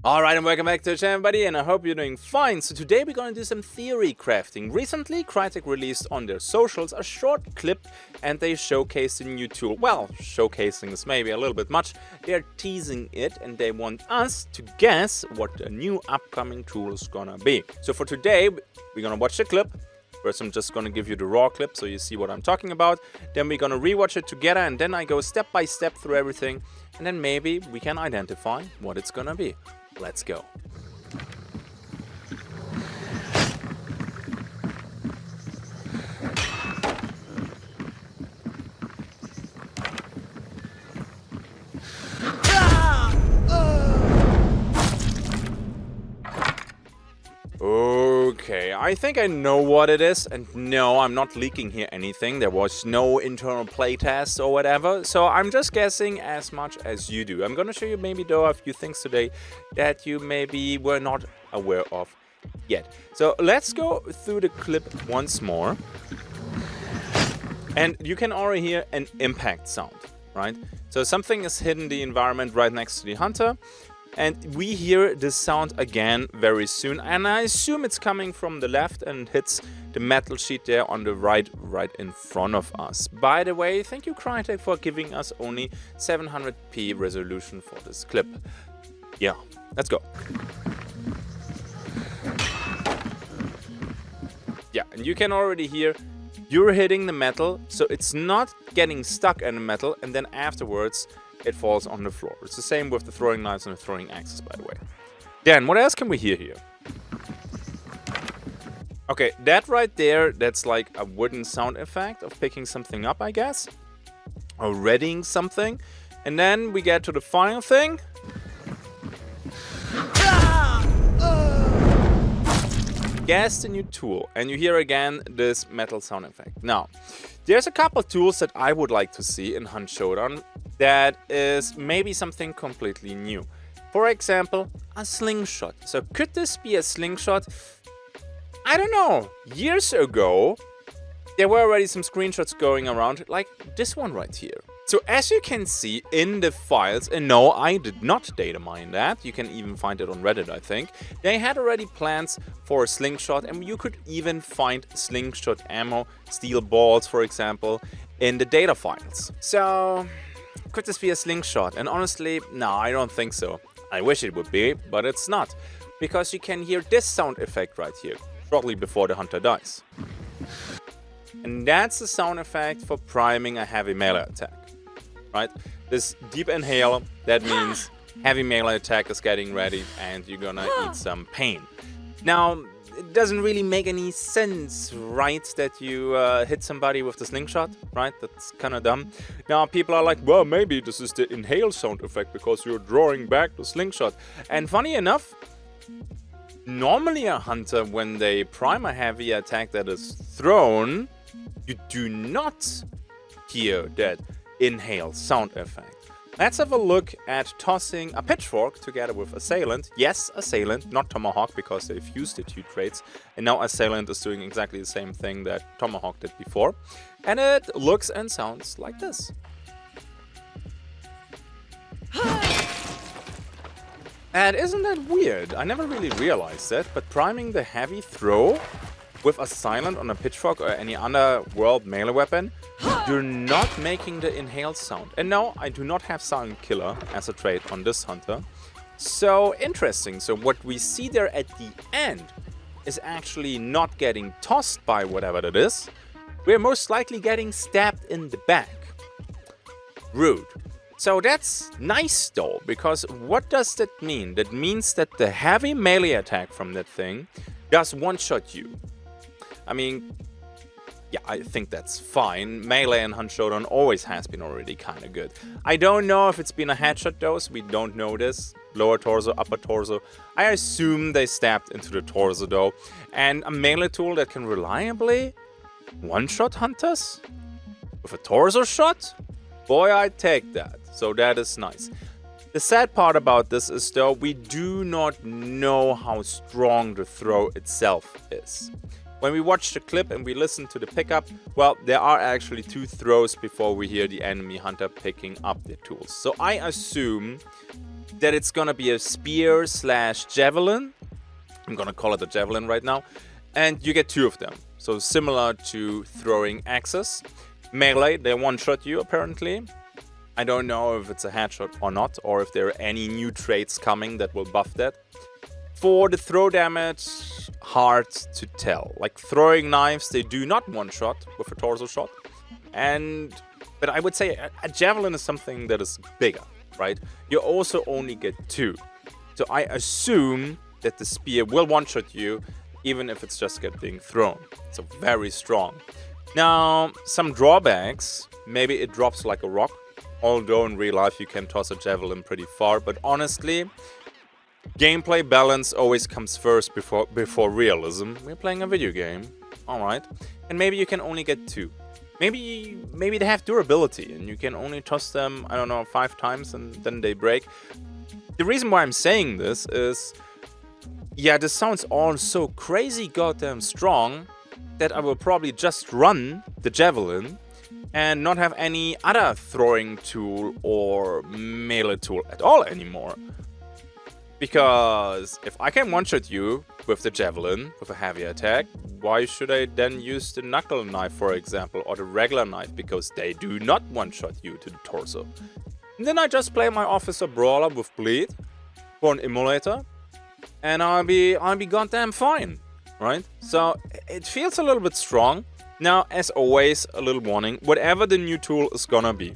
Alright, and welcome back to the channel, everybody, and I hope you're doing fine. So today we're going to do some theory crafting. Recently, Crysis released on their socials a short clip and they showcased a new tool. Well, showcasing is maybe a little bit much. They're teasing it and they want us to guess what the new upcoming tool is gonna be. So for today, we're gonna watch the clip. First, I'm just gonna give you the raw clip so you see what I'm talking about. Then we're gonna rewatch it together and then I go step by step through everything. And then maybe we can identify what it's gonna be. Let's go. Okay, I think I know what it is, and no, I'm not leaking here anything. There was no internal playtest or whatever, so I'm just guessing as much as you do. I'm gonna show you maybe though a few things today that you maybe were not aware of yet. So let's go through the clip once more. And you can already hear an impact sound, right? So something is hidden in the environment right next to the hunter. And we hear this sound again very soon, and I assume it's coming from the left and hits the metal sheet there on the right in front of us. By the way, thank you Crytek for giving us only 700p resolution for this clip. Yeah, let's go. Yeah, and you can already hear you're hitting the metal, so it's not getting stuck in the metal, and then afterwards it falls on the floor. It's the same with the throwing knives and the throwing axes, by the way. Then, what else can we hear here? Okay, that right there, that's like a wooden sound effect of picking something up, I guess. Or readying something. And then we get to the final thing. Guess the new tool, and you hear again this metal sound effect. Now, there's a couple tools that I would like to see in Hunt Showdown that is maybe something completely new. For example, a slingshot. So could this be a slingshot? I don't know. Years ago, there were already some screenshots going around, like this one right here. So as you can see in the files, and no, I did not data mine that, you can even find it on Reddit, I think. They had already plans for a slingshot, and you could even find slingshot ammo, steel balls, for example, in the data files. So could this be a slingshot? And honestly, no, I don't think so. I wish it would be, but it's not. Because you can hear this sound effect right here, shortly before the hunter dies. And that's the sound effect for priming a heavy melee attack. Right? This deep inhale, that means heavy melee attack is getting ready and you're gonna eat some pain. Now, it doesn't really make any sense, right, that you hit somebody with the slingshot, right? That's kind of dumb. Now, people are like, well, maybe this is the inhale sound effect because you're drawing back the slingshot. And funny enough, normally a hunter, when they prime a heavy attack that is thrown, you do not hear that inhale sound effect. Let's have a look at tossing a pitchfork together with Assailant. Yes, Assailant, not Tomahawk, because they fused the two traits. And now Assailant is doing exactly the same thing that Tomahawk did before. And it looks and sounds like this. And isn't that weird? I never really realized that, but priming the heavy throw with Assailant on a pitchfork or any other world melee weapon, you're not making the inhale sound. And no, I do not have Silent Killer as a trait on this hunter. So interesting. So what we see there at the end is actually not getting tossed by whatever that is. We're most likely getting stabbed in the back. Rude. So that's nice though, because what does that mean? That means that the heavy melee attack from that thing does one-shot you. I mean, yeah, I think that's fine. Melee in Hunt Showdown always has been already kind of good. I don't know if it's been a headshot though, so we don't know this. Lower torso, upper torso. I assume they stabbed into the torso though. And a melee tool that can reliably one-shot hunters? With a torso shot? Boy, I'd take that. So that is nice. The sad part about this is though, we do not know how strong the throw itself is. When we watch the clip and we listen to the pickup, well, there are actually 2 throws before we hear the enemy hunter picking up the tools. So I assume that it's gonna be a spear slash javelin. I'm gonna call it a javelin right now. And you get 2 of them. So similar to throwing axes. Melee, they one-shot you apparently. I don't know if it's a headshot or not, or if there are any new traits coming that will buff that. For the throw damage, hard to tell. Like throwing knives, they do not one-shot with a torso shot. But I would say a javelin is something that is bigger, right? You also only get 2. So I assume that the spear will one-shot you, even if it's just getting thrown. So very strong. Now, some drawbacks. Maybe it drops like a rock. Although in real life you can toss a javelin pretty far. But honestly, gameplay balance always comes first before realism. We're playing a video game. Alright. And maybe you can only get 2. Maybe they have durability and you can only toss them, I don't know, 5 times and then they break. The reason why I'm saying this is, yeah, this sounds all so crazy goddamn strong that I will probably just run the javelin and not have any other throwing tool or melee tool at all anymore. Because if I can one-shot you with the javelin, with a heavy attack, why should I then use the knuckle knife, for example, or the regular knife? Because they do not one-shot you to the torso. And then I just play my Officer Brawler with Bleed for an emulator, and I'll be goddamn fine, right? So it feels a little bit strong. Now, as always, a little warning, whatever the new tool is gonna be,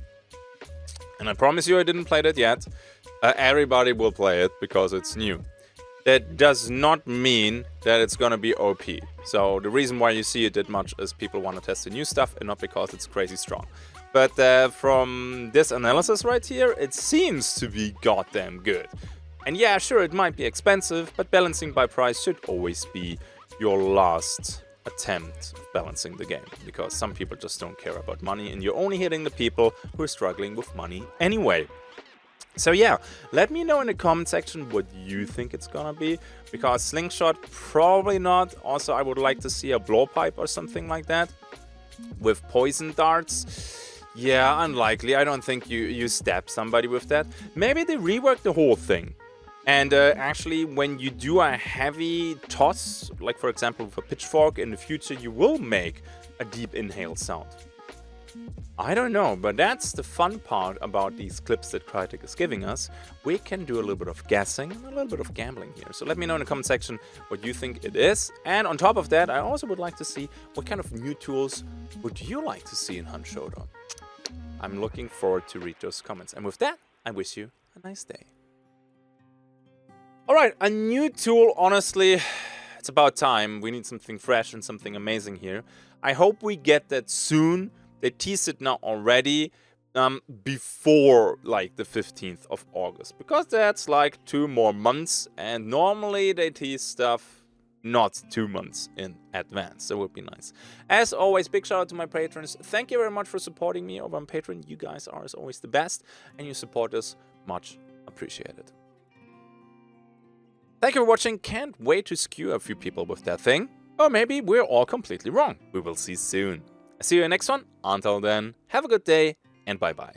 and I promise you I didn't play that yet, everybody will play it because it's new. That does not mean that it's gonna be OP. So the reason why you see it that much is people want to test the new stuff and not because it's crazy strong. But from this analysis right here, it seems to be goddamn good. And yeah, sure, it might be expensive, but balancing by price should always be your last attempt of balancing the game. Because some people just don't care about money and you're only hitting the people who are struggling with money anyway. So yeah, let me know in the comment section what you think it's gonna be, because Slingshot, probably not. Also, I would like to see a blowpipe or something like that with poison darts. Yeah, unlikely. I don't think you stab somebody with that. Maybe they rework the whole thing. And actually, when you do a heavy toss, like for example with a pitchfork, in the future you will make a deep inhale sound. I don't know, but that's the fun part about these clips that Crysis is giving us. We can do a little bit of guessing and a little bit of gambling here. So let me know in the comment section what you think it is. And on top of that, I also would like to see what kind of new tools would you like to see in Hunt Showdown. I'm looking forward to read those comments. And with that, I wish you a nice day. Alright, a new tool, honestly, it's about time. We need something fresh and something amazing here. I hope we get that soon. They teased it now already, before like the 15th of August, because that's like 2 more months, and normally they tease stuff not 2 months in advance. So it would be nice. As always, big shout out to my patrons. Thank you very much for supporting me over on Patreon. You guys are as always the best, and your support is much appreciated. Thank you for watching. Can't wait to skew a few people with that thing. Or maybe we're all completely wrong. We will see soon. See you in the next one. Until then, have a good day and bye-bye.